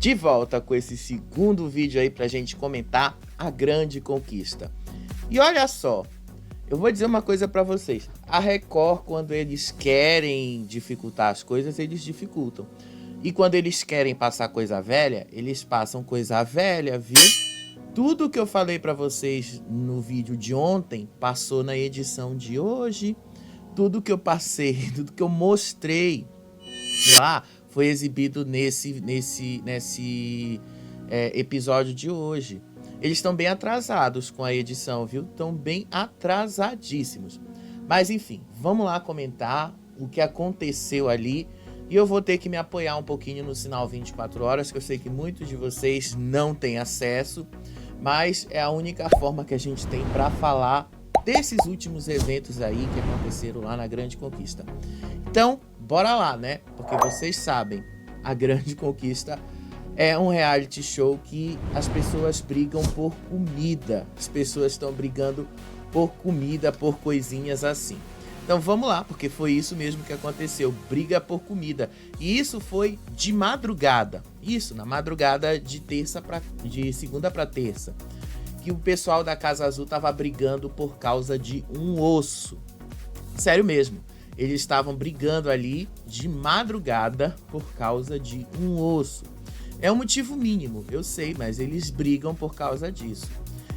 de volta com esse segundo vídeo aí pra gente comentar a grande conquista. E olha só, eu vou dizer uma coisa pra vocês. A Record, quando eles querem dificultar as coisas, eles dificultam. E quando eles querem passar coisa velha, eles passam coisa velha, viu? Tudo que eu falei pra vocês no vídeo de ontem, passou na edição de hoje. Tudo que eu passei, tudo que eu mostrei lá, foi exibido nesse episódio de hoje. Eles estão bem atrasados com a edição, viu? Estão bem atrasadíssimos. Mas enfim, vamos lá comentar o que aconteceu ali. E eu vou ter que me apoiar um pouquinho no Sinal 24 Horas, que eu sei que muitos de vocês não têm acesso. Mas é a única forma que a gente tem para falar desses últimos eventos aí que aconteceram lá na Grande Conquista. Então, bora lá, né? Porque vocês sabem, a Grande Conquista é um reality show que as pessoas brigam por comida. As pessoas estão brigando por comida, por coisinhas assim. Então vamos lá, porque foi isso mesmo que aconteceu, briga por comida. E isso foi de madrugada. Isso, na madrugada de segunda para terça. Que o pessoal da Casa Azul tava brigando por causa de um osso. Sério mesmo. Eles estavam brigando ali de madrugada por causa de um osso. É um motivo mínimo, eu sei, mas eles brigam por causa disso.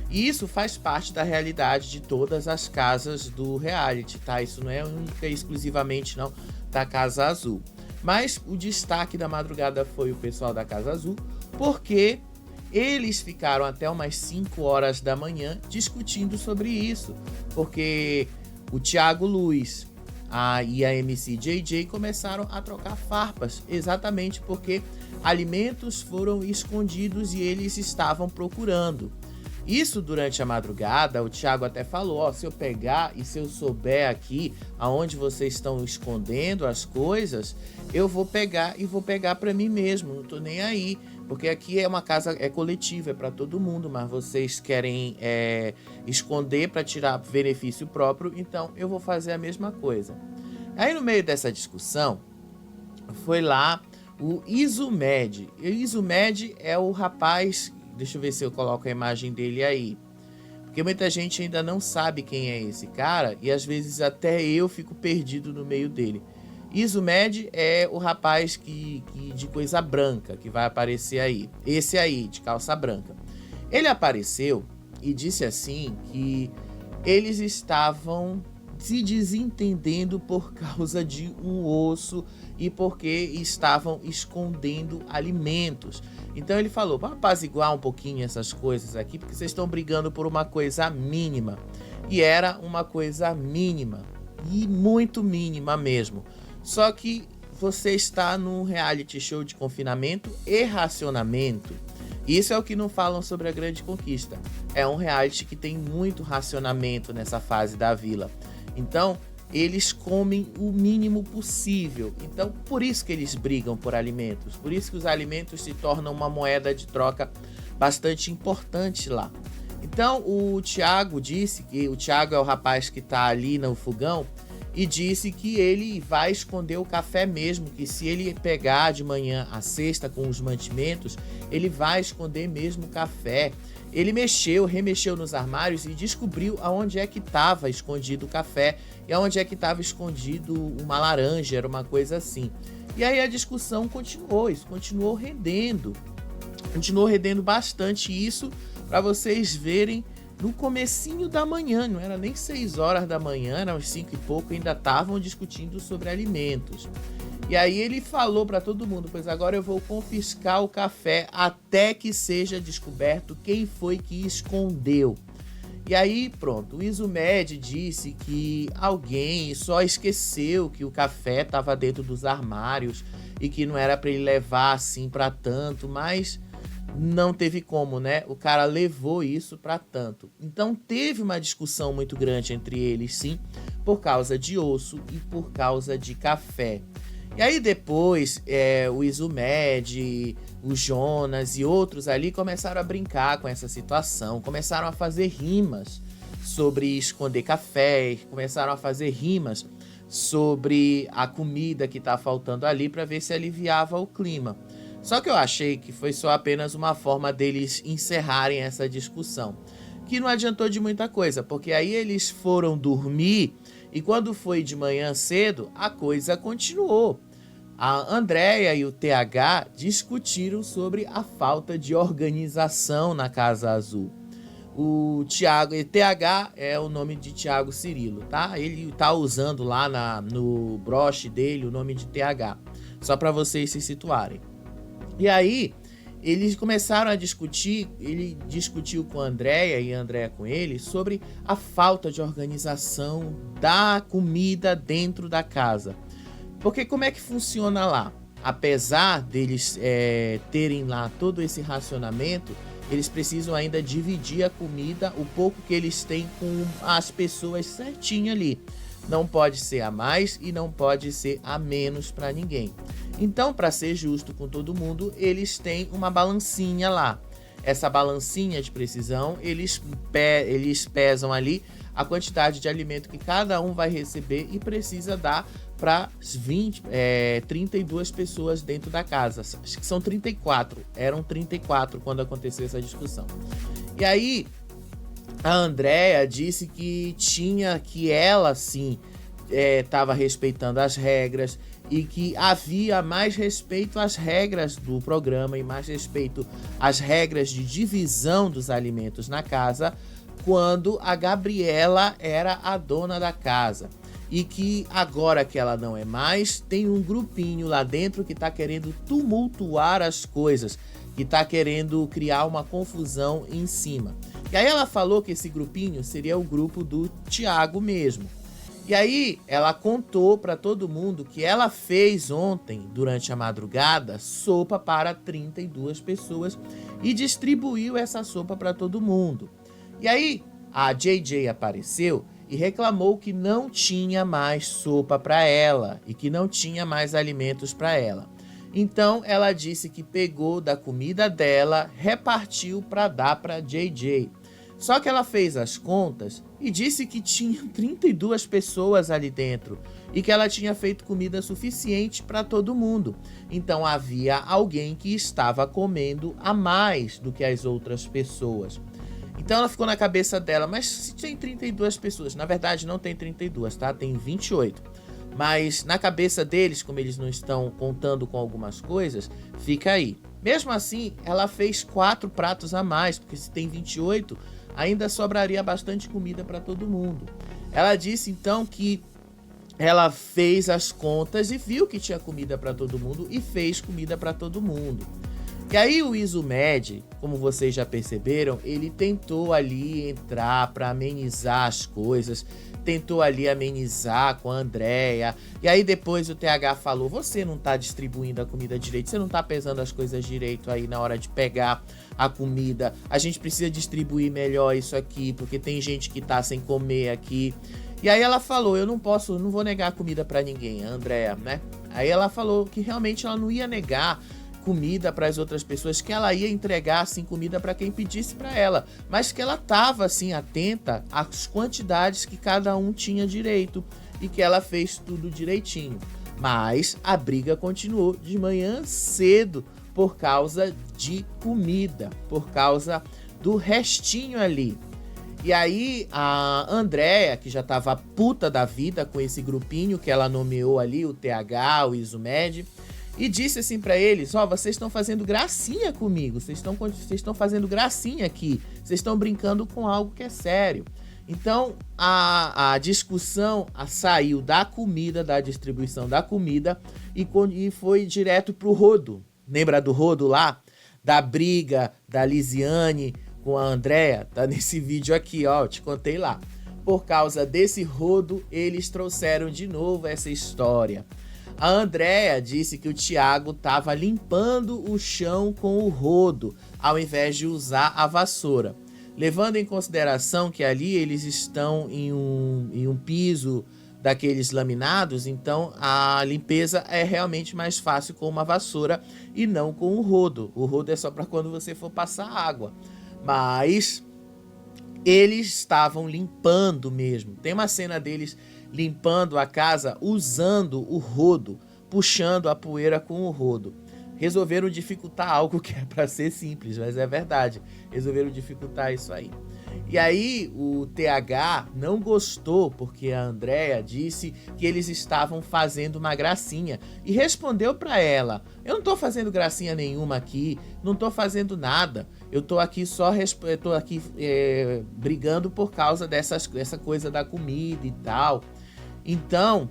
E isso faz parte da realidade de todas as casas do reality, tá? Isso não é única e exclusivamente não da Casa Azul. Mas o destaque da madrugada foi o pessoal da Casa Azul, porque eles ficaram até umas 5 horas da manhã discutindo sobre isso. Porque o Thiago Luiz e a MC JJ começaram a trocar farpas, exatamente porque alimentos foram escondidos e eles estavam procurando. Isso durante a madrugada, o Thiago até falou, ó, se eu pegar e se eu souber aqui aonde vocês estão escondendo as coisas, eu vou pegar e vou pegar para mim mesmo, não tô nem aí, porque aqui é uma casa coletiva, é para todo mundo, mas vocês querem esconder para tirar benefício próprio, então eu vou fazer a mesma coisa. Aí no meio dessa discussão, foi lá o Izumed. O Izumed é o rapaz... Deixa eu ver se eu coloco a imagem dele aí. Porque muita gente ainda não sabe quem é esse cara. E às vezes até eu fico perdido no meio dele. Izumed é o rapaz de coisa branca que vai aparecer aí. Esse aí, de calça branca. Ele apareceu e disse assim que eles estavam se desentendendo por causa de um osso e porque estavam escondendo alimentos. Então ele falou, vamos apaziguar um pouquinho essas coisas aqui, porque vocês estão brigando por uma coisa mínima. E era uma coisa mínima, e muito mínima mesmo. Só que você está num reality show de confinamento e racionamento. Isso é o que não falam sobre a Grande Conquista. É um reality que tem muito racionamento nessa fase da vila. Então, eles comem o mínimo possível. Então, por isso que eles brigam por alimentos. Por isso que os alimentos se tornam uma moeda de troca bastante importante lá. Então, o Thiago disse que... O Thiago é o rapaz que está ali no fogão. E disse que ele vai esconder o café mesmo. Que se ele pegar de manhã a cesta com os mantimentos, ele vai esconder mesmo o café. Ele remexeu nos armários e descobriu aonde é que estava escondido o café e aonde é que estava escondido uma laranja, era uma coisa assim. E aí a discussão continuou, isso continuou rendendo bastante isso para vocês verem no comecinho da manhã, não era nem 6 horas da manhã, eram 5 e pouco, ainda estavam discutindo sobre alimentos. E aí ele falou para todo mundo, pois agora eu vou confiscar o café até que seja descoberto quem foi que escondeu. E aí pronto, o Izumed disse que alguém só esqueceu que o café estava dentro dos armários e que não era para ele levar assim para tanto, mas não teve como, né? O cara levou isso para tanto. Então teve uma discussão muito grande entre eles, sim, por causa de osso e por causa de café. E aí depois o Izumed, o Jonas e outros ali começaram a brincar com essa situação, começaram a fazer rimas sobre esconder café, começaram a fazer rimas sobre a comida que tá faltando ali para ver se aliviava o clima. Só que eu achei que foi só apenas uma forma deles encerrarem essa discussão, que não adiantou de muita coisa, porque aí eles foram dormir e quando foi de manhã cedo, a coisa continuou. A Andrea e o TH discutiram sobre a falta de organização na Casa Azul. O Thiago, e TH é o nome de Thiago Cirilo, tá? Ele tá usando lá no broche dele o nome de TH, só para vocês se situarem. E aí, eles começaram a discutir, ele discutiu com a Andrea e a Andrea com ele sobre a falta de organização da comida dentro da casa. Porque como é que funciona lá? Apesar deles terem lá todo esse racionamento, eles precisam ainda dividir a comida, o pouco que eles têm com as pessoas certinho ali. Não pode ser a mais e não pode ser a menos para ninguém. Então, para ser justo com todo mundo, eles têm uma balancinha lá. Essa balancinha de precisão, eles pesam ali a quantidade de alimento que cada um vai receber e precisa dar para 32 pessoas dentro da casa. Acho que são 34. Eram 34 quando aconteceu essa discussão. E aí, a Andrea disse que ela sim estava respeitando as regras e que havia mais respeito às regras do programa e mais respeito às regras de divisão dos alimentos na casa quando a Gabriela era a dona da casa. E que agora que ela não é mais, tem um grupinho lá dentro que está querendo tumultuar as coisas, que está querendo criar uma confusão em cima. E aí ela falou que esse grupinho seria o grupo do Thiago mesmo. E aí ela contou para todo mundo que ela fez ontem, durante a madrugada, sopa para 32 pessoas e distribuiu essa sopa para todo mundo. E aí a JJ apareceu e reclamou que não tinha mais sopa para ela e que não tinha mais alimentos para ela. Então ela disse que pegou da comida dela, repartiu para dar para JJ. Só que ela fez as contas e disse que tinha 32 pessoas ali dentro e que ela tinha feito comida suficiente para todo mundo. Então havia alguém que estava comendo a mais do que as outras pessoas. Então ela ficou na cabeça dela, mas se tem 32 pessoas, na verdade não tem 32, tá? Tem 28. Mas na cabeça deles, como eles não estão contando com algumas coisas, fica aí. Mesmo assim, ela fez 4 pratos a mais, porque se tem 28, ainda sobraria bastante comida para todo mundo. Ela disse então que ela fez as contas e viu que tinha comida para todo mundo e fez comida para todo mundo. E aí o Izumed, como vocês já perceberam, ele tentou ali entrar para amenizar as coisas, tentou ali amenizar com a Andrea. E aí depois o TH falou, você não tá distribuindo a comida direito, você não tá pesando as coisas direito aí na hora de pegar a comida. A gente precisa distribuir melhor isso aqui, porque tem gente que tá sem comer aqui. E aí ela falou, eu não vou negar comida para ninguém, a Andrea, né? Aí ela falou que realmente ela não ia negar comida para as outras pessoas, que ela ia entregar assim comida para quem pedisse para ela, mas que ela estava assim atenta às quantidades que cada um tinha direito e que ela fez tudo direitinho. Mas a briga continuou de manhã cedo por causa de comida, por causa do restinho ali. E aí a Andrea, que já estava puta da vida com esse grupinho que ela nomeou ali, o TH, o Izumed, e disse assim pra eles, ó, vocês estão fazendo gracinha comigo, vocês estão fazendo gracinha aqui, vocês estão brincando com algo que é sério. Então a discussão saiu da comida, da distribuição da comida e foi direto pro rodo. Lembra do rodo lá? Da briga da Lisiane com a Andrea? Tá nesse vídeo aqui, ó, eu te contei lá. Por causa desse rodo, eles trouxeram de novo essa história. A Andrea disse que o Thiago estava limpando o chão com o rodo, ao invés de usar a vassoura. Levando em consideração que ali eles estão em um piso daqueles laminados, então a limpeza é realmente mais fácil com uma vassoura e não com o rodo. O rodo é só para quando você for passar água. Mas eles estavam limpando mesmo. Tem uma cena deles limpando a casa usando o rodo, puxando a poeira com o rodo. resolveram dificultar algo que é para ser simples, mas é verdade. Resolveram dificultar isso aí. E aí o TH não gostou porque a Andrea disse que eles estavam fazendo uma gracinha e respondeu para ela: eu não tô fazendo gracinha nenhuma aqui, não tô fazendo nada. Eu tô aqui brigando por causa dessa coisa da comida e tal. Então,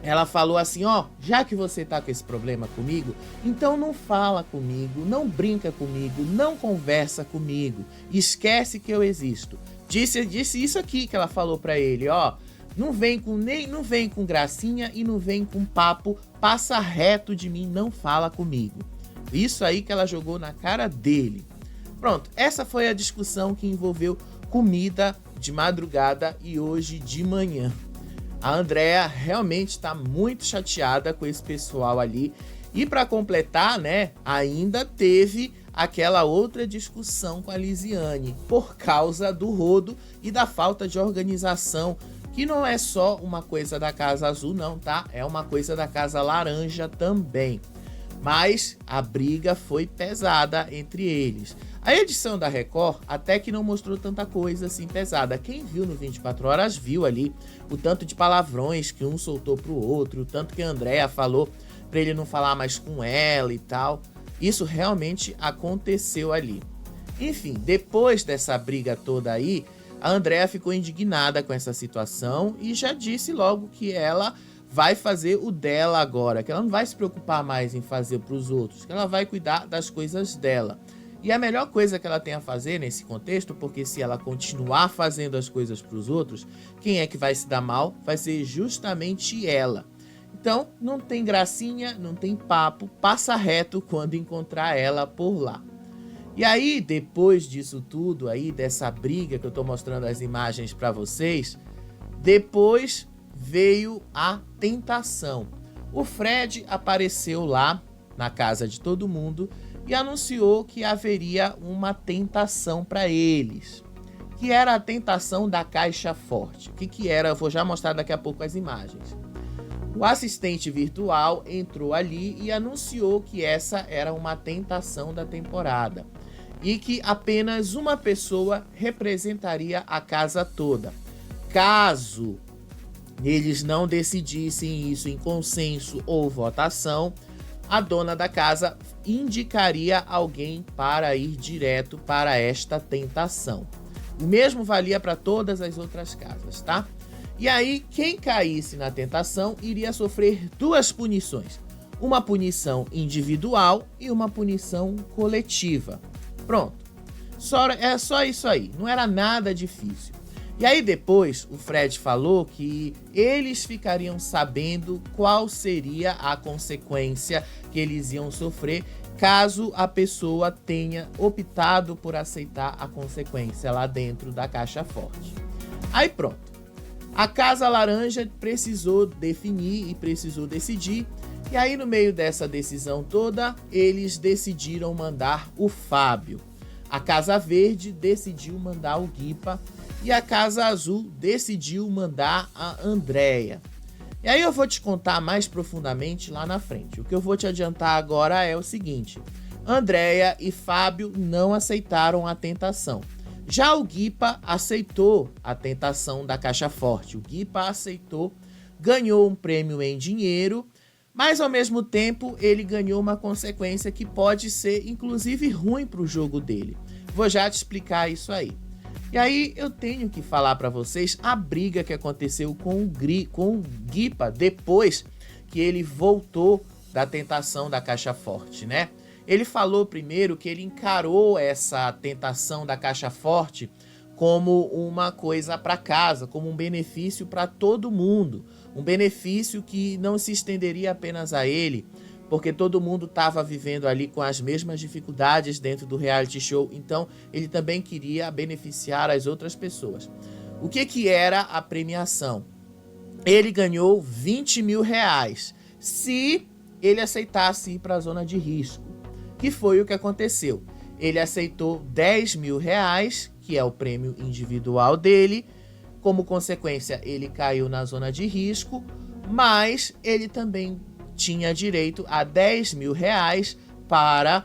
ela falou assim, ó, já que você tá com esse problema comigo, então não fala comigo, não brinca comigo, não conversa comigo, esquece que eu existo. Disse isso aqui que ela falou pra ele, ó, não vem com gracinha e não vem com papo, passa reto de mim, não fala comigo. Isso aí que ela jogou na cara dele. Pronto, essa foi a discussão que envolveu comida de madrugada e hoje de manhã. A Andrea realmente está muito chateada com esse pessoal ali. E para completar, né, ainda teve aquela outra discussão com a Lisiane por causa do rodo e da falta de organização, que não é só uma coisa da Casa Azul não, tá? É uma coisa da Casa Laranja também. Mas a briga foi pesada entre eles. A edição da Record até que não mostrou tanta coisa assim pesada. Quem viu no 24 Horas viu ali o tanto de palavrões que um soltou pro outro, o tanto que a Andrea falou pra ele não falar mais com ela e tal. Isso realmente aconteceu ali. Enfim, depois dessa briga toda aí, a Andrea ficou indignada com essa situação e já disse logo que ela vai fazer o dela agora, que ela não vai se preocupar mais em fazer para os outros, que ela vai cuidar das coisas dela. E a melhor coisa que ela tem a fazer nesse contexto, porque se ela continuar fazendo as coisas para os outros, quem é que vai se dar mal? Vai ser justamente ela. Então, não tem gracinha, não tem papo, passa reto quando encontrar ela por lá. E aí, depois disso tudo aí, dessa briga que eu tô mostrando as imagens para vocês, depois veio a tentação. O Fred apareceu lá na casa de todo mundo e anunciou que haveria uma tentação para eles, que era a tentação da caixa forte. O que era? Eu vou já mostrar daqui a pouco as imagens. O assistente virtual entrou ali e anunciou que essa era uma tentação da temporada e que apenas uma pessoa representaria a casa toda. Caso eles não decidissem isso em consenso ou votação, a dona da casa indicaria alguém para ir direto para esta tentação. O mesmo valia para todas as outras casas, tá? E aí, quem caísse na tentação iria sofrer duas punições. Uma punição individual e uma punição coletiva. Pronto. É só isso aí. Não era nada difícil. E aí depois o Fred falou que eles ficariam sabendo qual seria a consequência que eles iam sofrer caso a pessoa tenha optado por aceitar a consequência lá dentro da caixa forte. Aí pronto. A Casa Laranja precisou definir e precisou decidir. E aí no meio dessa decisão toda, eles decidiram mandar o Fábio. A Casa Verde decidiu mandar o Guipa. E a Casa Azul decidiu mandar a Andrea. E aí eu vou te contar mais profundamente lá na frente. O que eu vou te adiantar agora é o seguinte. Andrea e Fábio não aceitaram a tentação. Já o Guipa aceitou a tentação da caixa forte. O Guipa aceitou, ganhou um prêmio em dinheiro, mas ao mesmo tempo ele ganhou uma consequência que pode ser inclusive ruim para o jogo dele. Vou já te explicar isso aí. E aí eu tenho que falar para vocês a briga que aconteceu com o Guipa depois que ele voltou da tentação da caixa forte, né? Ele falou primeiro que ele encarou essa tentação da caixa forte como uma coisa para casa, como um benefício para todo mundo. Um benefício que não se estenderia apenas a ele, porque todo mundo estava vivendo ali com as mesmas dificuldades dentro do reality show, então ele também queria beneficiar as outras pessoas. O que era a premiação? Ele ganhou 20 mil reais se ele aceitasse ir para a zona de risco, que foi o que aconteceu. Ele aceitou 10 mil reais, que é o prêmio individual dele. Como consequência, ele caiu na zona de risco, mas ele também tinha direito a 10 mil reais para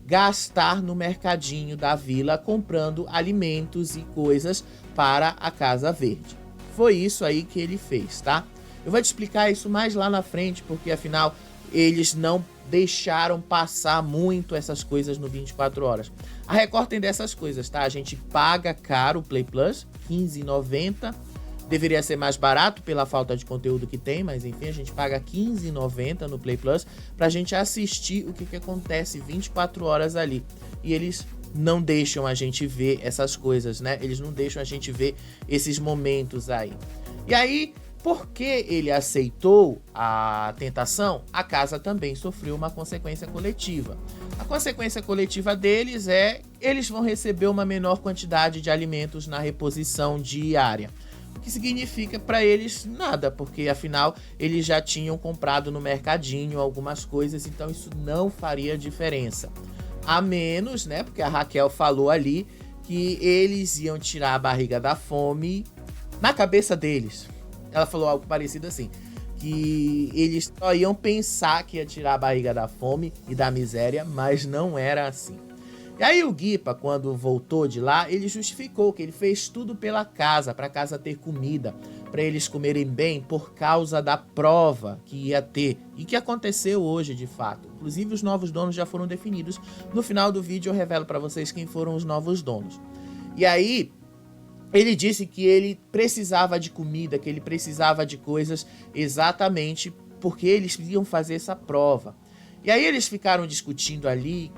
gastar no mercadinho da vila comprando alimentos e coisas para a Casa Verde. Foi isso aí que ele fez, tá? Eu vou te explicar isso mais lá na frente, porque afinal eles não deixaram passar muito essas coisas no 24 horas. A Record tem dessas coisas, tá? A gente paga caro o Play Plus, R$15,90. Deveria ser mais barato pela falta de conteúdo que tem, mas enfim, a gente paga R$15,90 no Play Plus pra gente assistir o que acontece 24 horas ali. E eles não deixam a gente ver essas coisas, né? Eles não deixam a gente ver esses momentos aí. E aí, porque ele aceitou a tentação, a casa também sofreu uma consequência coletiva. A consequência coletiva deles é eles vão receber uma menor quantidade de alimentos na reposição diária. O que significa para eles nada, porque afinal eles já tinham comprado no mercadinho algumas coisas, então isso não faria diferença. A menos, né, porque a Raquel falou ali que eles iam tirar a barriga da fome na cabeça deles. Ela falou algo parecido assim, que eles só iam pensar que ia tirar a barriga da fome e da miséria, mas não era assim. E aí o Guipa, quando voltou de lá, ele justificou que ele fez tudo pela casa, para a casa ter comida, para eles comerem bem por causa da prova que ia ter e que aconteceu hoje de fato. Inclusive os novos donos já foram definidos. No final do vídeo eu revelo para vocês quem foram os novos donos. E aí ele disse que ele precisava de comida, que ele precisava de coisas exatamente porque eles iam fazer essa prova. E aí eles ficaram discutindo ali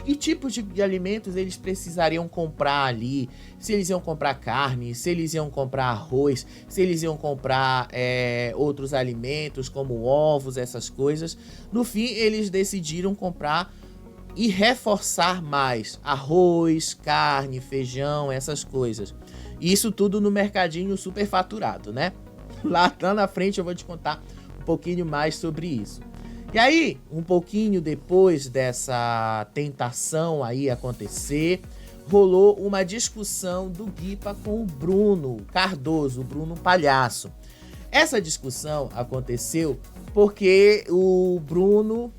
que tipo de alimentos eles precisariam comprar ali, se eles iam comprar carne, se eles iam comprar arroz, se eles iam comprar outros alimentos como ovos, essas coisas. No fim, eles decidiram comprar e reforçar mais arroz, carne, feijão, essas coisas. Isso tudo no mercadinho superfaturado, né? Lá na frente eu vou te contar um pouquinho mais sobre isso. E aí, um pouquinho depois dessa tentação aí acontecer, rolou uma discussão do Guipa com o Bruno Cardoso, o Bruno Palhaço. Essa discussão aconteceu porque o Bruno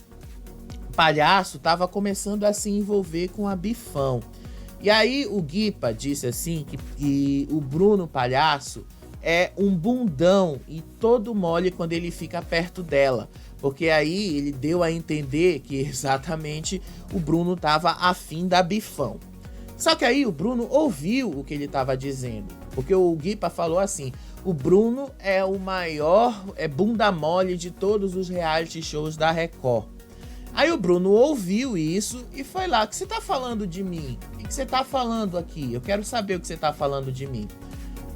Palhaço estava começando a se envolver com a Bifão. E aí o Guipa disse assim que o Bruno Palhaço é um bundão e todo mole quando ele fica perto dela. Porque aí ele deu a entender que exatamente o Bruno estava afim da Bifão. Só que aí o Bruno ouviu o que ele estava dizendo. Porque o Guipa falou assim, o Bruno é o maior bunda mole de todos os reality shows da Record. Aí o Bruno ouviu isso e foi lá, o que você tá falando de mim? O que você tá falando aqui? Eu quero saber o que você tá falando de mim.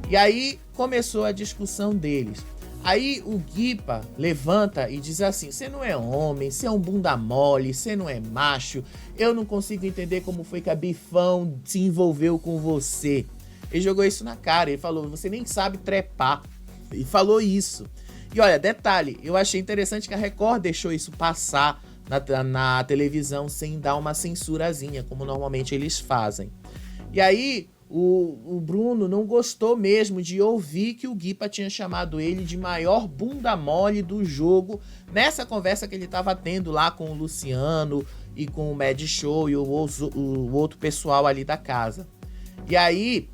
E aí começou a discussão deles. Aí o Guipa levanta e diz assim, você não é homem, você é um bunda mole, você não é macho, eu não consigo entender como foi que a Bifão se envolveu com você. Ele jogou isso na cara, ele falou, você nem sabe trepar. E falou isso. E olha, detalhe, eu achei interessante que a Record deixou isso passar na televisão sem dar uma censurazinha, como normalmente eles fazem. E aí o Bruno não gostou mesmo de ouvir que o Guipa tinha chamado ele de maior bunda mole do jogo nessa conversa que ele estava tendo lá com o Luciano e com o Mad Show e o outro pessoal ali da casa. E aí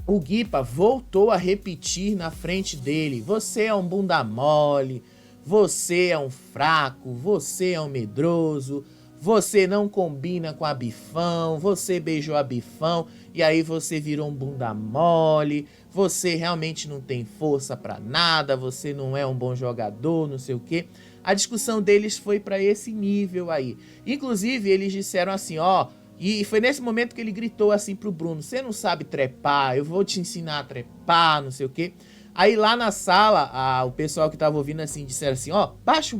o Guipa voltou a repetir na frente dele, você é um bunda mole, você é um fraco, você é um medroso, você não combina com a Bifão, você beijou a Bifão e aí você virou um bunda mole, você realmente não tem força pra nada, você não é um bom jogador, não sei o quê. A discussão deles foi pra esse nível aí. Inclusive, eles disseram assim, ó, e foi nesse momento que ele gritou assim pro Bruno, você não sabe trepar, eu vou te ensinar a trepar, não sei o quê. Aí lá na sala, o pessoal que tava ouvindo assim, disseram assim, ó, baixa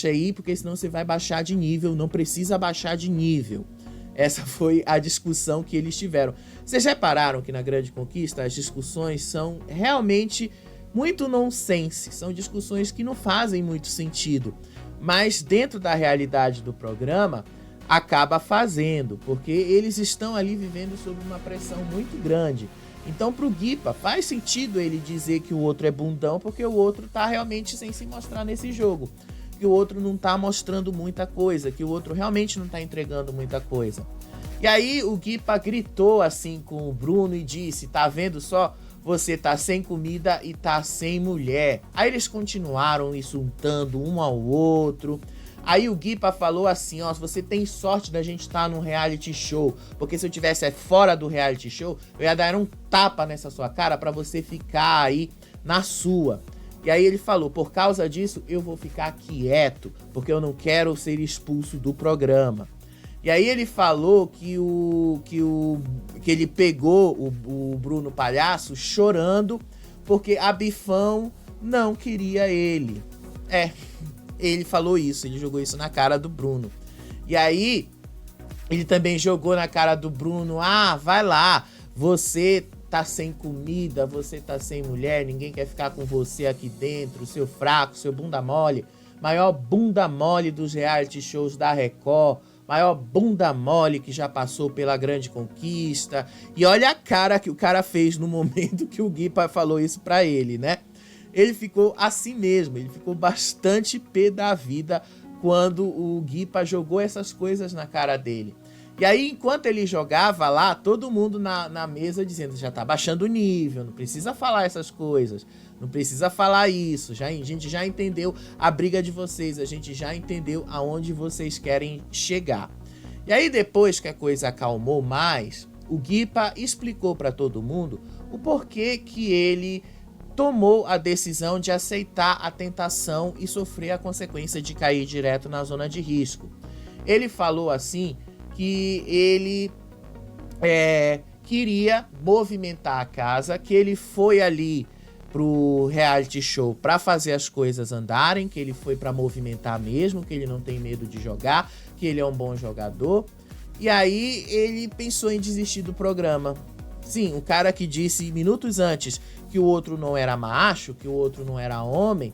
aí, porque senão você vai baixar de nível, não precisa baixar de nível. Essa foi a discussão que eles tiveram. Vocês repararam que na Grande Conquista as discussões são realmente muito nonsense, são discussões que não fazem muito sentido, mas dentro da realidade do programa acaba fazendo, porque eles estão ali vivendo sob uma pressão muito grande. Então pro Guipa faz sentido ele dizer que o outro é bundão, porque o outro tá realmente sem se mostrar nesse jogo. Que o outro não tá mostrando muita coisa, que o outro realmente não tá entregando muita coisa. E aí o Guipa gritou assim com o Bruno e disse: tá vendo só? Você tá sem comida e tá sem mulher. Aí eles continuaram insultando um ao outro. Aí o Guipa falou assim: ó, você tem sorte da gente estar num reality show, porque se eu tivesse fora do reality show, eu ia dar um tapa nessa sua cara pra você ficar aí na sua. E aí ele falou: por causa disso eu vou ficar quieto, porque eu não quero ser expulso do programa. E aí ele falou que ele pegou o Bruno Palhaço chorando porque a Bifão não queria ele. Ele falou isso, ele jogou isso na cara do Bruno. E aí ele também jogou na cara do Bruno: ah, vai lá, você tá sem comida, você tá sem mulher, ninguém quer ficar com você aqui dentro, seu fraco, seu bunda mole, maior bunda mole dos reality shows da Record, maior bunda mole que já passou pela Grande Conquista. E olha a cara que o cara fez no momento que o Guipa falou isso pra ele, né? Ele ficou assim mesmo, ele ficou bastante pé da vida quando o Guipa jogou essas coisas na cara dele. E aí, enquanto ele jogava lá, todo mundo na mesa dizendo: já tá baixando o nível, não precisa falar essas coisas, não precisa falar isso, a gente já entendeu a briga de vocês, a gente já entendeu aonde vocês querem chegar. E aí, depois que a coisa acalmou mais, o Guipa explicou para todo mundo o porquê que ele tomou a decisão de aceitar a tentação e sofrer a consequência de cair direto na zona de risco. Ele falou assim que ele queria movimentar a casa, que ele foi ali pro reality show para fazer as coisas andarem, que ele foi para movimentar mesmo, que ele não tem medo de jogar, que ele é um bom jogador. E aí ele pensou em desistir do programa. Sim, o cara que disse minutos antes que o outro não era macho, que o outro não era homem,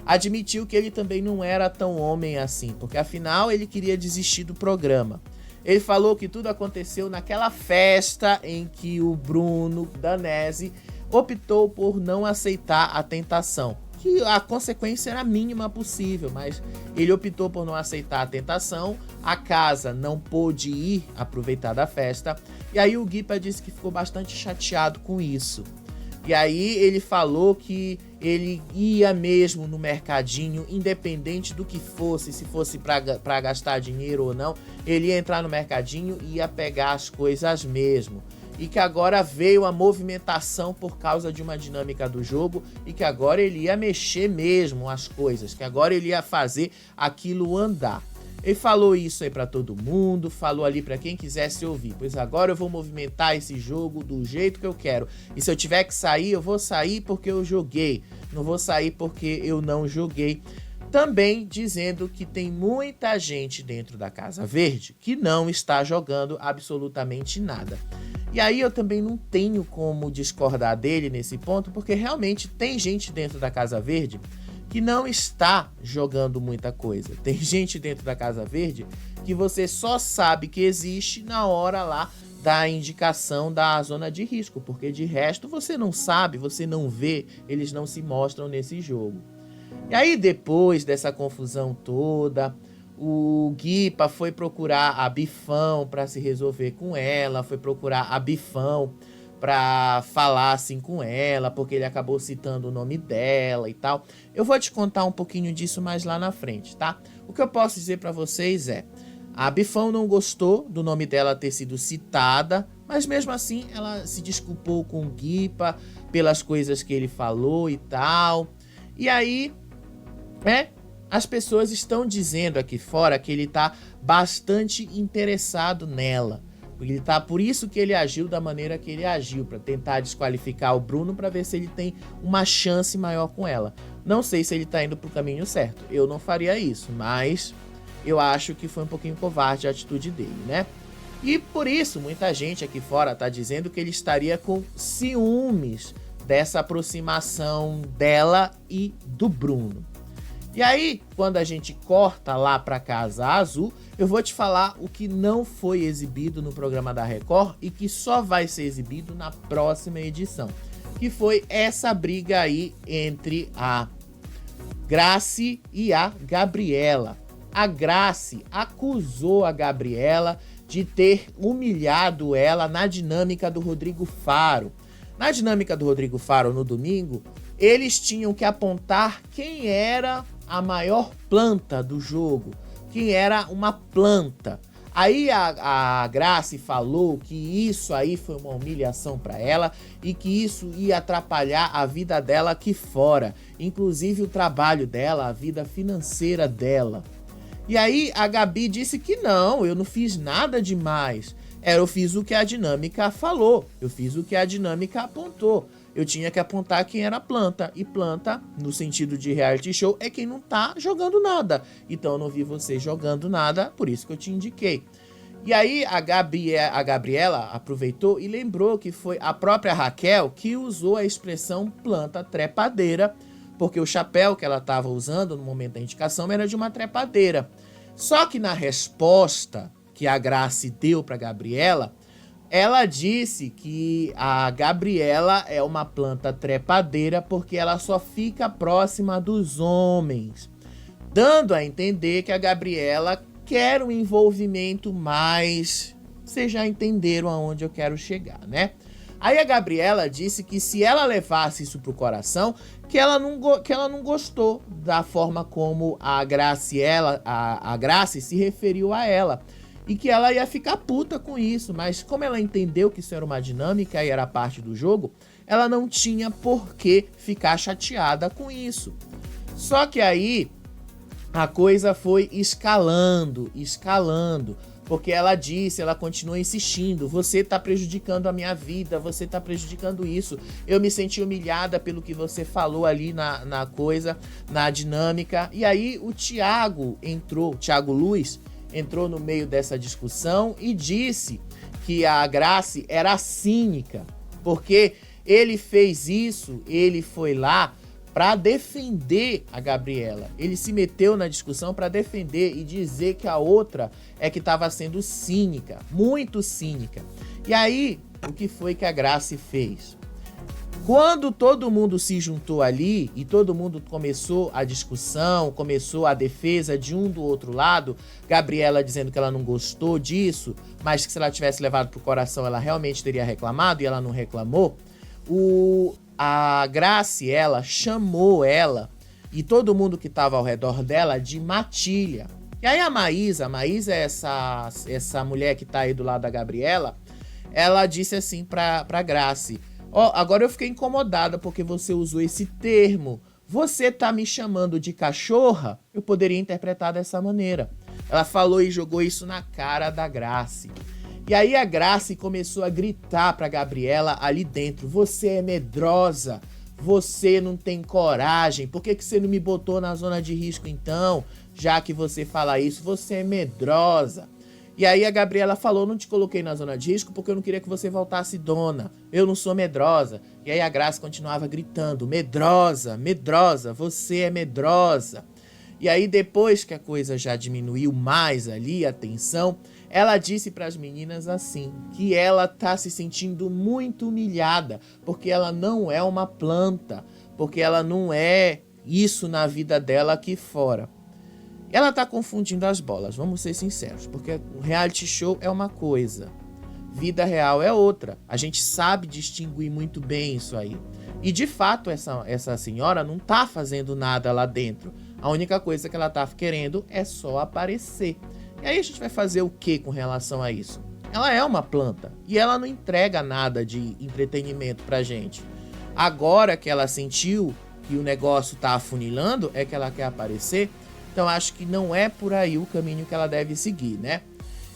admitiu que ele também não era tão homem assim, porque afinal ele queria desistir do programa. Ele falou que tudo aconteceu naquela festa em que o Bruno Danese optou por não aceitar a tentação, que a consequência era a mínima possível, mas ele optou por não aceitar a tentação, a casa não pôde ir aproveitar da festa, e aí o Guipa disse que ficou bastante chateado com isso. E aí ele falou que ele ia mesmo no mercadinho, independente do que fosse, se fosse para gastar dinheiro ou não, ele ia entrar no mercadinho e ia pegar as coisas mesmo. E que agora veio a movimentação por causa de uma dinâmica do jogo e que agora ele ia mexer mesmo as coisas, que agora ele ia fazer aquilo andar. Ele falou isso aí pra todo mundo, falou ali pra quem quisesse ouvir: pois agora eu vou movimentar esse jogo do jeito que eu quero. E se eu tiver que sair, eu vou sair porque eu joguei. Não vou sair porque eu não joguei. Também dizendo que tem muita gente dentro da Casa Verde que não está jogando absolutamente nada. E aí eu também não tenho como discordar dele nesse ponto, porque realmente tem gente dentro da Casa Verde que não está jogando muita coisa. Tem gente dentro da Casa Verde que você só sabe que existe na hora lá da indicação da zona de risco, porque de resto você não sabe, você não vê, eles não se mostram nesse jogo. E aí depois dessa confusão toda, o Guipa foi procurar a Bifão para se resolver com ela, foi procurar a Bifão pra falar assim com ela, porque ele acabou citando o nome dela e tal. Eu vou te contar um pouquinho disso mais lá na frente, tá? O que eu posso dizer pra vocês é: a Bifão não gostou do nome dela ter sido citada, mas mesmo assim ela se desculpou com o Guipa pelas coisas que ele falou e tal. E aí, as pessoas estão dizendo aqui fora que ele tá bastante interessado nela. Por isso que ele agiu da maneira que ele agiu, para tentar desqualificar o Bruno, para ver se ele tem uma chance maior com ela. Não sei se ele tá indo pro caminho certo, eu não faria isso, mas eu acho que foi um pouquinho covarde a atitude dele, né? E por isso muita gente aqui fora tá dizendo que ele estaria com ciúmes dessa aproximação dela e do Bruno. E aí, quando a gente corta lá pra Casa Azul, eu vou te falar o que não foi exibido no programa da Record e que só vai ser exibido na próxima edição, que foi essa briga aí entre a Grace e a Gabriela. A Grace acusou a Gabriela de ter humilhado ela na dinâmica do Rodrigo Faro. Na dinâmica do Rodrigo Faro no domingo, eles tinham que apontar quem era a maior planta do jogo, quem era uma planta. Aí a Grace falou que isso aí foi uma humilhação para ela e que isso ia atrapalhar a vida dela aqui fora, inclusive o trabalho dela, a vida financeira dela. E aí a Gabi disse que não, eu não fiz nada demais. Eu fiz o que a dinâmica falou, eu fiz o que a dinâmica apontou. Eu tinha que apontar quem era planta. E planta, no sentido de reality show, é quem não tá jogando nada. Então eu não vi você jogando nada, por isso que eu te indiquei. E aí a Gabriela aproveitou e lembrou que foi a própria Raquel que usou a expressão planta trepadeira, porque o chapéu que ela estava usando no momento da indicação era de uma trepadeira. Só que na resposta que a Grace deu para Gabriela, ela disse que a Gabriela é uma planta trepadeira porque ela só fica próxima dos homens, dando a entender que a Gabriela quer um envolvimento mais... Vocês já entenderam aonde eu quero chegar, né? Aí a Gabriela disse que se ela levasse isso pro coração, que ela não gostou da forma como a Grace se referiu a ela. E que ela ia ficar puta com isso, mas como ela entendeu que isso era uma dinâmica e era parte do jogo, ela não tinha por que ficar chateada com isso. Só que aí a coisa foi escalando, porque ela continua insistindo, você tá prejudicando a minha vida, você tá prejudicando isso, eu me senti humilhada pelo que você falou ali na dinâmica. E aí o Thiago Luiz, entrou no meio dessa discussão e disse que a Grace era cínica, porque ele fez isso, ele foi lá para defender a Gabriela. Ele se meteu na discussão para defender e dizer que a outra é que estava sendo cínica, muito cínica. E aí, o que foi que a Grace fez? Quando todo mundo se juntou ali e todo mundo começou a discussão, começou a defesa de um do outro lado, Gabriela dizendo que ela não gostou disso, mas que se ela tivesse levado pro coração ela realmente teria reclamado e ela não reclamou, a Grace, ela chamou ela e todo mundo que estava ao redor dela de Matilha. E aí a Maísa é essa mulher que tá aí do lado da Gabriela, ela disse assim pra Grace: agora eu fiquei incomodada porque você usou esse termo. Você tá me chamando de cachorra? Eu poderia interpretar dessa maneira. Ela falou e jogou isso na cara da Grace. E aí a Grace começou a gritar pra Gabriela ali dentro: você é medrosa, você não tem coragem, por que você não me botou na zona de risco então? Já que você fala isso, você é medrosa. E aí a Gabriela falou: não te coloquei na zona de risco porque eu não queria que você voltasse dona. Eu não sou medrosa. E aí a Grace continuava gritando: medrosa, medrosa, você é medrosa. E aí depois que a coisa já diminuiu mais ali, a tensão, ela disse para as meninas assim, que ela tá se sentindo muito humilhada, porque ela não é uma planta, porque ela não é isso na vida dela aqui fora. Ela tá confundindo as bolas, vamos ser sinceros, porque o reality show é uma coisa, vida real é outra. A gente sabe distinguir muito bem isso aí. E de fato essa senhora não tá fazendo nada lá dentro. A única coisa que ela tá querendo é só aparecer. E aí a gente vai fazer o que com relação a isso? Ela é uma planta e ela não entrega nada de entretenimento pra gente. Agora que ela sentiu que o negócio tá afunilando, é que ela quer aparecer. Então acho que não é por aí o caminho que ela deve seguir, né?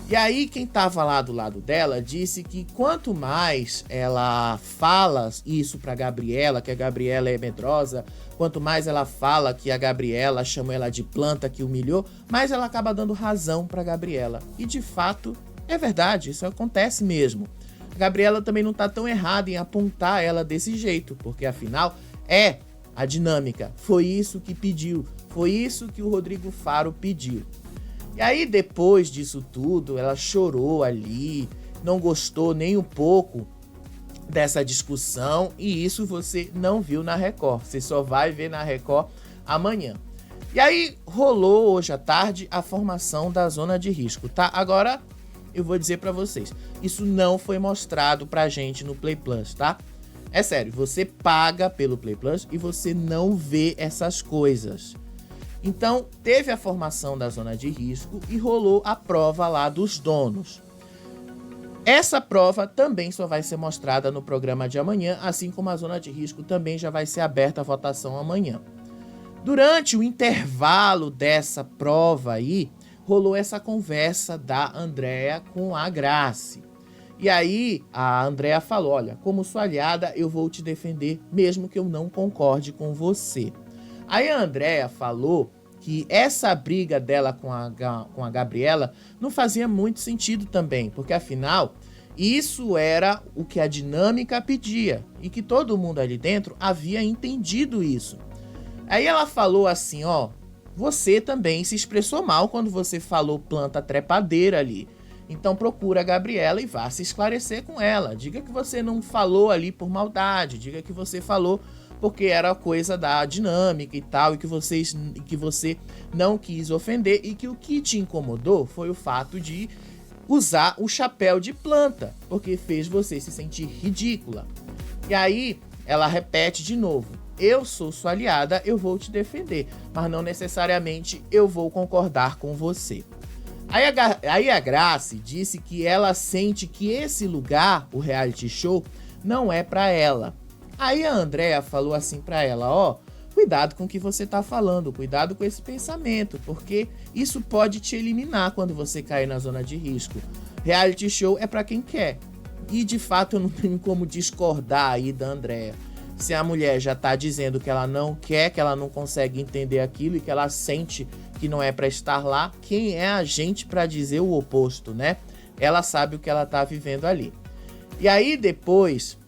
E aí quem tava lá do lado dela disse que quanto mais ela fala isso pra Gabriela, que a Gabriela é medrosa, quanto mais ela fala que a Gabriela chamou ela de planta, que humilhou, mais ela acaba dando razão pra Gabriela. E de fato, é verdade, isso acontece mesmo. A Gabriela também não tá tão errada em apontar ela desse jeito, porque afinal é a dinâmica. Foi isso que pediu, foi isso que o Rodrigo Faro pediu. E aí, depois disso tudo, ela chorou ali, não gostou nem um pouco dessa discussão, e isso você não viu na Record, você só vai ver na Record amanhã. E aí, rolou hoje à tarde a formação da zona de risco, tá? Agora, eu vou dizer pra vocês, isso não foi mostrado pra gente no Play Plus, tá? É sério, você paga pelo Play Plus e você não vê essas coisas. Então, teve a formação da zona de risco e rolou a prova lá dos donos. Essa prova também só vai ser mostrada no programa de amanhã, assim como a zona de risco também já vai ser aberta a votação amanhã. Durante o intervalo dessa prova aí, rolou essa conversa da Andréa com a Grace. E aí, a Andréa falou, olha, como sua aliada, eu vou te defender, mesmo que eu não concorde com você. Aí a Andréa falou que essa briga dela com a Gabriela não fazia muito sentido também, porque afinal, isso era o que a dinâmica pedia, e que todo mundo ali dentro havia entendido isso. Aí ela falou assim, ó, você também se expressou mal quando você falou planta trepadeira ali. Então procura a Gabriela e vá se esclarecer com ela. Diga que você não falou ali por maldade, diga que você falou porque era coisa da dinâmica e tal, e que você não quis ofender, e que o que te incomodou foi o fato de usar o chapéu de planta, porque fez você se sentir ridícula. E aí ela repete de novo, eu sou sua aliada, eu vou te defender, mas não necessariamente eu vou concordar com você. Aí a Grace disse que ela sente que esse lugar, o reality show, não é pra ela. Aí a Andréa falou assim pra ela, ó, cuidado com o que você tá falando, cuidado com esse pensamento, porque isso pode te eliminar quando você cair na zona de risco. Reality show é pra quem quer. E de fato eu não tenho como discordar aí da Andréa. Se a mulher já tá dizendo que ela não quer, que ela não consegue entender aquilo e que ela sente que não é pra estar lá, quem é a gente pra dizer o oposto, né? Ela sabe o que ela tá vivendo ali. E aí depois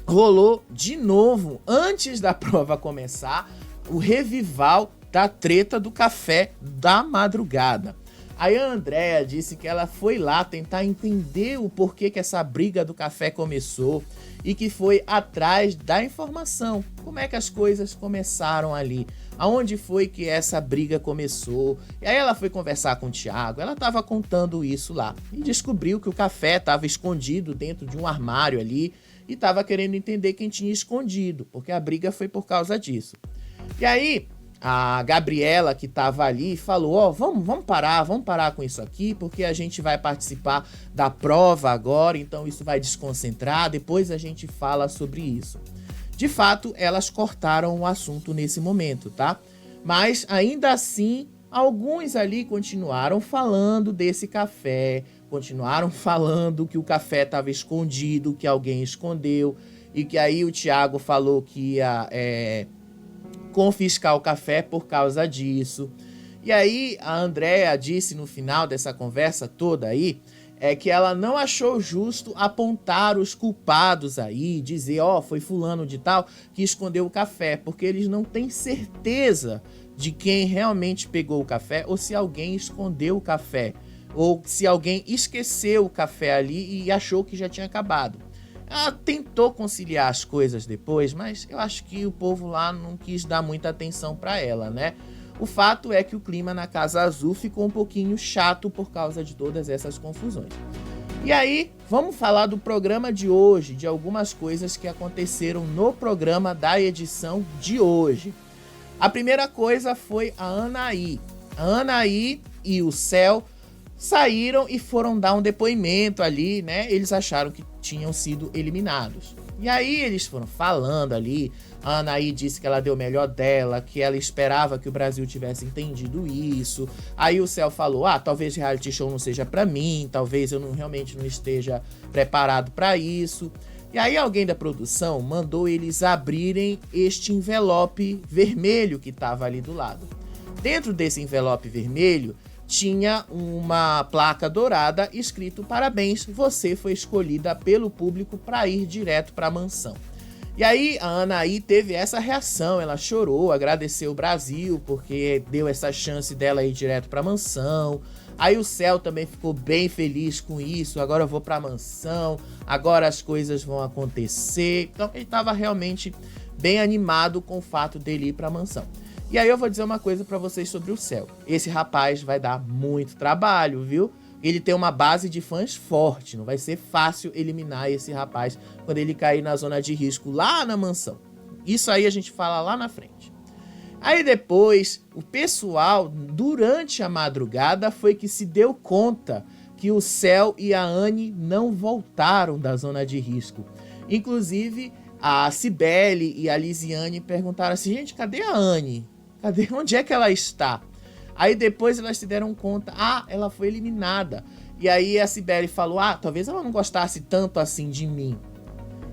rolou de novo, antes da prova começar, o revival da treta do café da madrugada. Aí a Andréa disse que ela foi lá tentar entender o porquê que essa briga do café começou e que foi atrás da informação. Como é que as coisas começaram ali? Aonde foi que essa briga começou? E aí ela foi conversar com o Thiago, ela estava contando isso lá e descobriu que o café estava escondido dentro de um armário ali e estava querendo entender quem tinha escondido, porque a briga foi por causa disso. E aí a Gabriela, que estava ali, falou, ó, vamos parar com isso aqui, porque a gente vai participar da prova agora, então isso vai desconcentrar, depois a gente fala sobre isso. De fato, elas cortaram o assunto nesse momento, tá? Mas ainda assim, alguns ali continuaram falando desse café, continuaram falando que o café estava escondido, que alguém escondeu, e que aí o Thiago falou que ia confiscar o café por causa disso. E aí a Andréa disse no final dessa conversa toda aí, que ela não achou justo apontar os culpados aí, dizer, ó, foi fulano de tal que escondeu o café, porque eles não têm certeza de quem realmente pegou o café ou se alguém escondeu o café, ou se alguém esqueceu o café ali e achou que já tinha acabado. Ela tentou conciliar as coisas depois, mas eu acho que o povo lá não quis dar muita atenção para ela, né? O fato é que o clima na Casa Azul ficou um pouquinho chato por causa de todas essas confusões. E aí, vamos falar do programa de hoje, de algumas coisas que aconteceram no programa da edição de hoje. A primeira coisa foi a Anaí. A Anaí e o Céu saíram e foram dar um depoimento ali, né? Eles acharam que tinham sido eliminados. E aí eles foram falando ali, a Anaí disse que ela deu o melhor dela, que ela esperava que o Brasil tivesse entendido isso. Aí o Céu falou, talvez reality show não seja pra mim, talvez eu realmente não esteja preparado pra isso. E aí alguém da produção mandou eles abrirem este envelope vermelho que estava ali do lado. Dentro desse envelope vermelho tinha uma placa dourada escrito parabéns, você foi escolhida pelo público para ir direto para a mansão. E aí a Anaí teve essa reação, ela chorou, agradeceu o Brasil porque deu essa chance dela ir direto pra mansão. Aí o Céu também ficou bem feliz com isso, agora eu vou pra mansão, agora as coisas vão acontecer. Então ele tava realmente bem animado com o fato dele ir pra mansão. E aí eu vou dizer uma coisa pra vocês sobre o Céu. Esse rapaz vai dar muito trabalho, viu? Ele tem uma base de fãs forte, não vai ser fácil eliminar esse rapaz quando ele cair na zona de risco lá na mansão. Isso aí a gente fala lá na frente. Aí depois, o pessoal, durante a madrugada, foi que se deu conta que o Céu e a Anne não voltaram da zona de risco. Inclusive, a Cibele e a Lisiane perguntaram assim, gente, cadê a Anne? Onde é que ela está? Aí depois elas se deram conta, ela foi eliminada. E aí a Cibele falou, talvez ela não gostasse tanto assim de mim.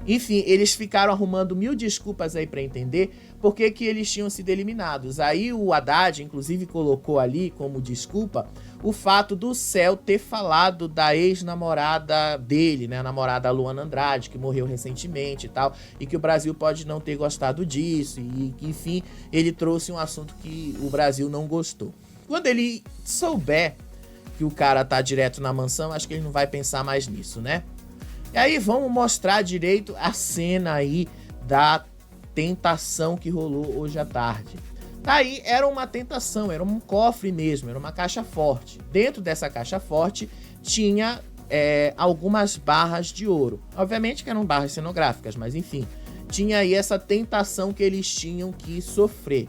Enfim, eles ficaram arrumando 1000 desculpas aí pra entender por que eles tinham sido eliminados. Aí o Haddad, inclusive, colocou ali como desculpa o fato do Céu ter falado da ex-namorada dele, né? A namorada Luana Andrade, que morreu recentemente e tal. E que o Brasil pode não ter gostado disso. E que, enfim, ele trouxe um assunto que o Brasil não gostou. Quando ele souber que o cara tá direto na mansão, acho que ele não vai pensar mais nisso, né? E aí vamos mostrar direito a cena aí da tentação que rolou hoje à tarde. Tá aí, era uma tentação, era um cofre mesmo, era uma caixa forte. Dentro dessa caixa forte tinha algumas barras de ouro. Obviamente que eram barras cenográficas, mas enfim. Tinha aí essa tentação que eles tinham que sofrer.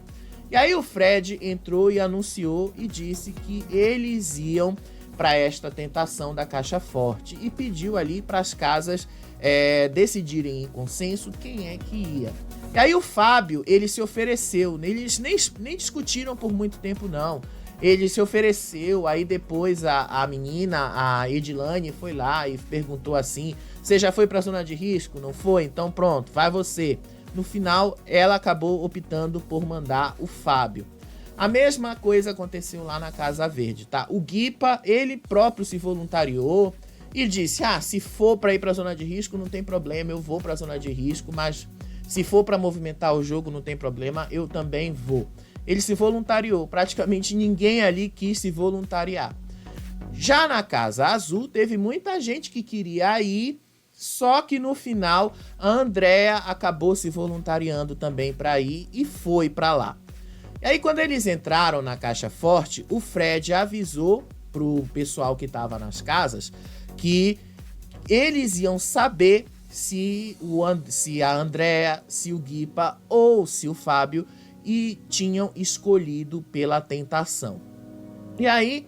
E aí o Fred entrou e anunciou e disse que eles iam para esta tentação da caixa forte e pediu ali para as casas decidirem em consenso quem é que ia. E aí o Fábio, ele se ofereceu, eles nem discutiram por muito tempo não, ele se ofereceu, aí depois a menina, a Edilane, foi lá e perguntou assim, você já foi para a zona de risco? Não foi? Então pronto, vai você. No final, ela acabou optando por mandar o Fábio. A mesma coisa aconteceu lá na Casa Verde, tá? O Guipa, ele próprio se voluntariou e disse, se for para ir para a zona de risco, não tem problema, eu vou para a zona de risco, mas se for para movimentar o jogo, não tem problema, eu também vou. Ele se voluntariou, praticamente ninguém ali quis se voluntariar. Já na Casa Azul, teve muita gente que queria ir, só que no final a Andrea acabou se voluntariando também para ir e foi para lá. E aí quando eles entraram na caixa forte, o Fred avisou pro pessoal que estava nas casas que eles iam saber se a Andrea, se o Guipa ou se o Fábio tinham escolhido pela tentação. E aí,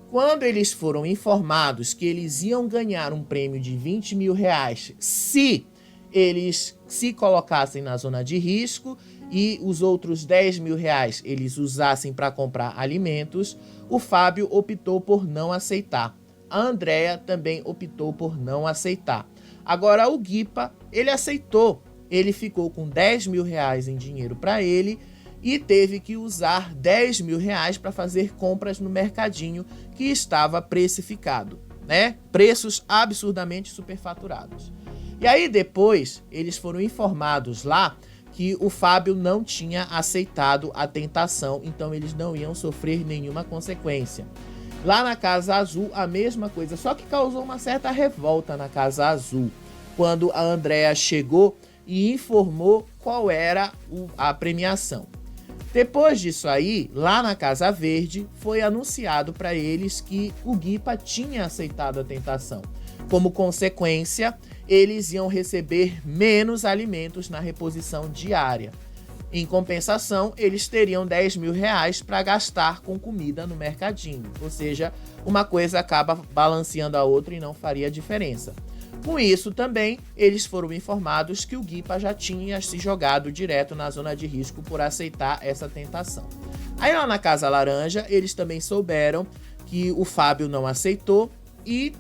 quando eles foram informados que eles iam ganhar um prêmio de 20 mil reais se eles se colocassem na zona de risco e os outros 10 mil reais eles usassem para comprar alimentos, o Fábio optou por não aceitar. A Andrea também optou por não aceitar. Agora o Guipa, ele aceitou. Ele ficou com 10 mil reais em dinheiro para ele e teve que usar 10 mil reais para fazer compras no mercadinho que estava precificado, né? Preços absurdamente superfaturados. E aí depois eles foram informados lá que o Fábio não tinha aceitado a tentação, então eles não iam sofrer nenhuma consequência. Lá na Casa Azul a mesma coisa, só que causou uma certa revolta na Casa Azul, quando a Andrea chegou e informou qual era a premiação. Depois disso aí, lá na Casa Verde, foi anunciado para eles que o Guipa tinha aceitado a tentação. Como consequência, eles iam receber menos alimentos na reposição diária. Em compensação, eles teriam 10 mil reais para gastar com comida no mercadinho. Ou seja, uma coisa acaba balanceando a outra e não faria diferença. Com isso também, eles foram informados que o Guipa já tinha se jogado direto na zona de risco por aceitar essa tentação. Aí lá na Casa Laranja, eles também souberam que o Fábio não aceitou e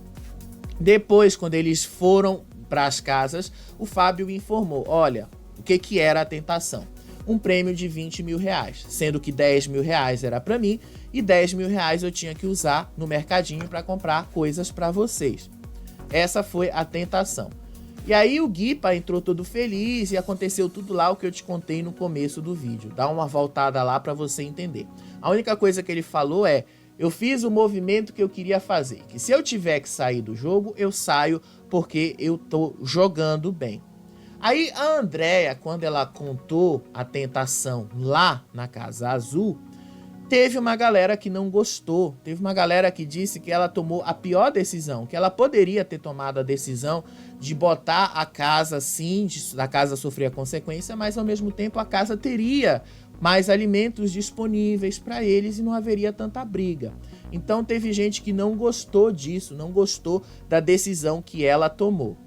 depois, quando eles foram para as casas, o Fábio informou, olha, o que era a tentação? Um prêmio de 20 mil reais, sendo que 10 mil reais era para mim e 10 mil reais eu tinha que usar no mercadinho para comprar coisas para vocês. Essa foi a tentação. E aí o Guipa entrou todo feliz e aconteceu tudo lá o que eu te contei no começo do vídeo. Dá uma voltada lá para você entender. A única coisa que ele falou é: eu fiz o movimento que eu queria fazer, que se eu tiver que sair do jogo, eu saio porque eu tô jogando bem. Aí a Andrea, quando ela contou a tentação lá na Casa Azul, teve uma galera que não gostou, teve uma galera que disse que ela tomou a pior decisão, que ela poderia ter tomado a decisão de botar a casa sim, da casa sofrer a consequência, mas ao mesmo tempo a casa teria mais alimentos disponíveis para eles e não haveria tanta briga. Então teve gente que não gostou disso, não gostou da decisão que ela tomou.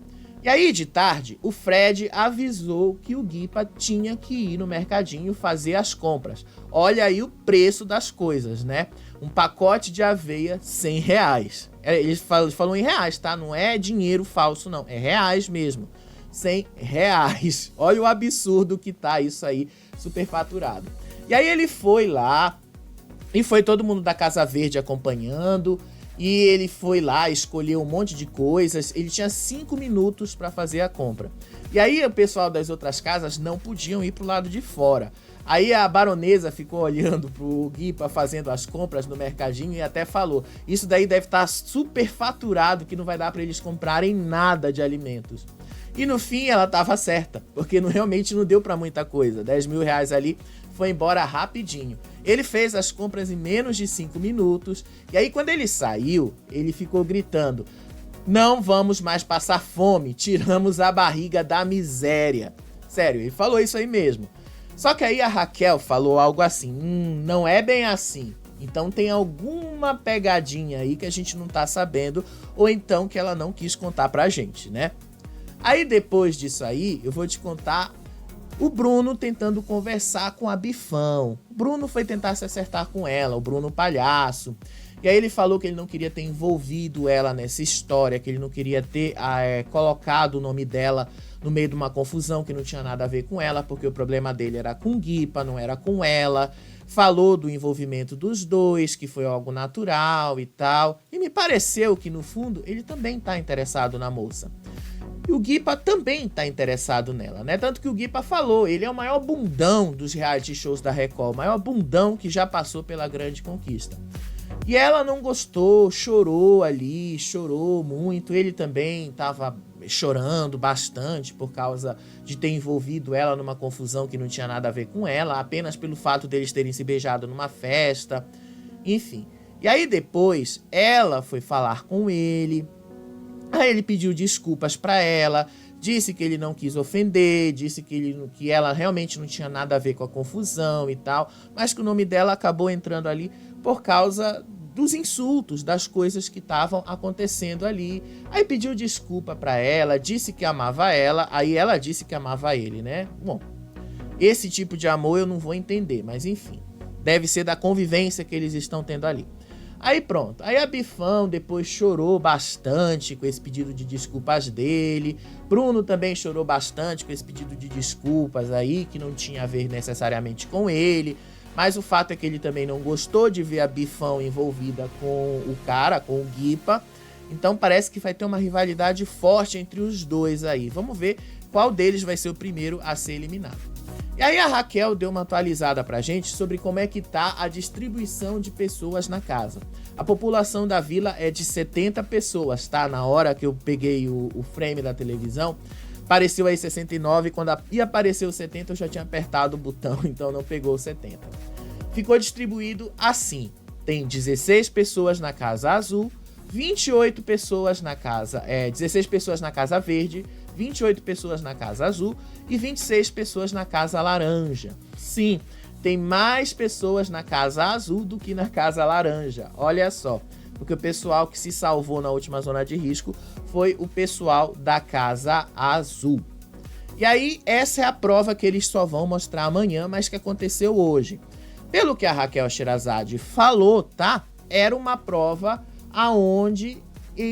E aí, de tarde, o Fred avisou que o Guipa tinha que ir no mercadinho fazer as compras. Olha aí o preço das coisas, né? Um pacote de aveia, R$100. Ele falou em reais, tá? Não é dinheiro falso, não. É reais mesmo. R$100. Olha o absurdo que tá isso aí, superfaturado. E aí ele foi lá, e foi todo mundo da Casa Verde acompanhando. E ele foi lá, escolheu um monte de coisas. Ele tinha 5 minutos para fazer a compra. E aí o pessoal das outras casas não podiam ir pro lado de fora. Aí a baronesa ficou olhando pro Guipa fazendo as compras no mercadinho e até falou: isso daí deve estar super faturado, que não vai dar para eles comprarem nada de alimentos. E no fim ela tava certa, porque realmente não deu para muita coisa. R$10.000 ali foi embora rapidinho. Ele fez as compras em menos de 5 minutos. E aí quando ele saiu, ele ficou gritando: não vamos mais passar fome, tiramos a barriga da miséria. Sério, ele falou isso aí mesmo. Só que aí a Raquel falou algo assim: não é bem assim. Então tem alguma pegadinha aí que a gente não tá sabendo, ou então que ela não quis contar pra gente, né? Aí depois disso aí, eu vou te contar o Bruno tentando conversar com a Bifão. O Bruno foi tentar se acertar com ela, o Bruno palhaço. E aí ele falou que ele não queria ter envolvido ela nessa história, que ele não queria ter colocado o nome dela no meio de uma confusão que não tinha nada a ver com ela, porque o problema dele era com o Guipa, não era com ela. Falou do envolvimento dos dois, que foi algo natural e tal. E me pareceu que, no fundo, ele também tá interessado na moça. E o Guipa também tá interessado nela, né? Tanto que o Guipa falou, ele é o maior bundão dos reality shows da Record, o maior bundão que já passou pela Grande Conquista. E ela não gostou, chorou ali, chorou muito. Ele também tava chorando bastante por causa de ter envolvido ela numa confusão que não tinha nada a ver com ela, apenas pelo fato deles terem se beijado numa festa, enfim. E aí depois, ela foi falar com ele. Aí ele pediu desculpas pra ela, disse que ele não quis ofender, disse que ela realmente não tinha nada a ver com a confusão e tal, mas que o nome dela acabou entrando ali por causa dos insultos, das coisas que estavam acontecendo ali. Aí pediu desculpa pra ela, disse que amava ela, aí ela disse que amava ele, né? Bom, esse tipo de amor eu não vou entender, mas enfim, deve ser da convivência que eles estão tendo ali. Aí pronto, aí a Bifão depois chorou bastante com esse pedido de desculpas dele. Bruno também chorou bastante com esse pedido de desculpas aí, que não tinha a ver necessariamente com ele. Mas o fato é que ele também não gostou de ver a Bifão envolvida com o cara, com o Guipa. Então parece que vai ter uma rivalidade forte entre os dois aí. Vamos ver qual deles vai ser o primeiro a ser eliminado. E aí a Raquel deu uma atualizada pra gente sobre como é que tá a distribuição de pessoas na casa. A população da vila é de 70 pessoas, tá? Na hora que eu peguei o frame da televisão, apareceu aí 69, quando ia aparecer o 70 eu já tinha apertado o botão, então não pegou o 70. Ficou distribuído assim: tem 16 pessoas na Casa Azul, 28 pessoas na casa, 16 pessoas na Casa Verde, 28 pessoas na Casa Azul e 26 pessoas na Casa Laranja. Sim, tem mais pessoas na Casa Azul do que na Casa Laranja. Olha só, porque o pessoal que se salvou na última zona de risco foi o pessoal da Casa Azul. E aí, essa é a prova que eles só vão mostrar amanhã, mas que aconteceu hoje. Pelo que a Raquel Sherazade falou, tá? Era uma prova aonde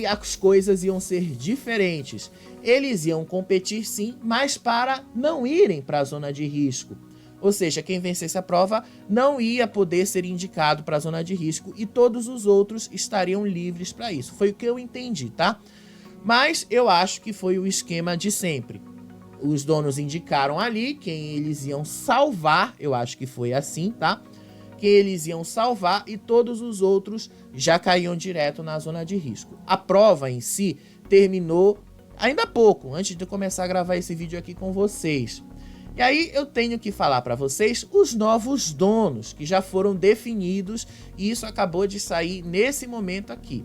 as coisas iam ser diferentes. Eles iam competir sim, mas para não irem para a zona de risco. Ou seja, quem vencesse a prova não ia poder ser indicado para a zona de risco e todos os outros estariam livres para isso. Foi o que eu entendi, tá? Mas eu acho que foi o esquema de sempre. Os donos indicaram ali quem eles iam salvar, eu acho que foi assim, tá? Quem eles iam salvar e todos os outros já caíam direto na zona de risco. A prova em si terminou ainda há pouco, antes de eu começar a gravar esse vídeo aqui com vocês. E aí eu tenho que falar para vocês os novos donos que já foram definidos e isso acabou de sair nesse momento aqui.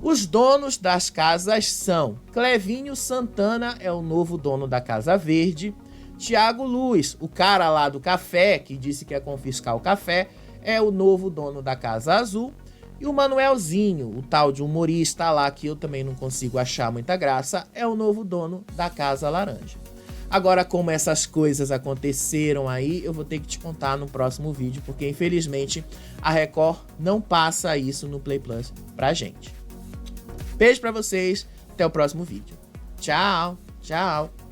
Os donos das casas são Clevinho Santana, é o novo dono da Casa Verde. Thiago Luz, o cara lá do café, que disse que ia confiscar o café, é o novo dono da Casa Azul. E o Manuelzinho, o tal de humorista lá, que eu também não consigo achar muita graça, é o novo dono da Casa Laranja. Agora, como essas coisas aconteceram aí, eu vou ter que te contar no próximo vídeo, porque infelizmente a Record não passa isso no Play Plus pra gente. Beijo pra vocês, até o próximo vídeo. Tchau, tchau.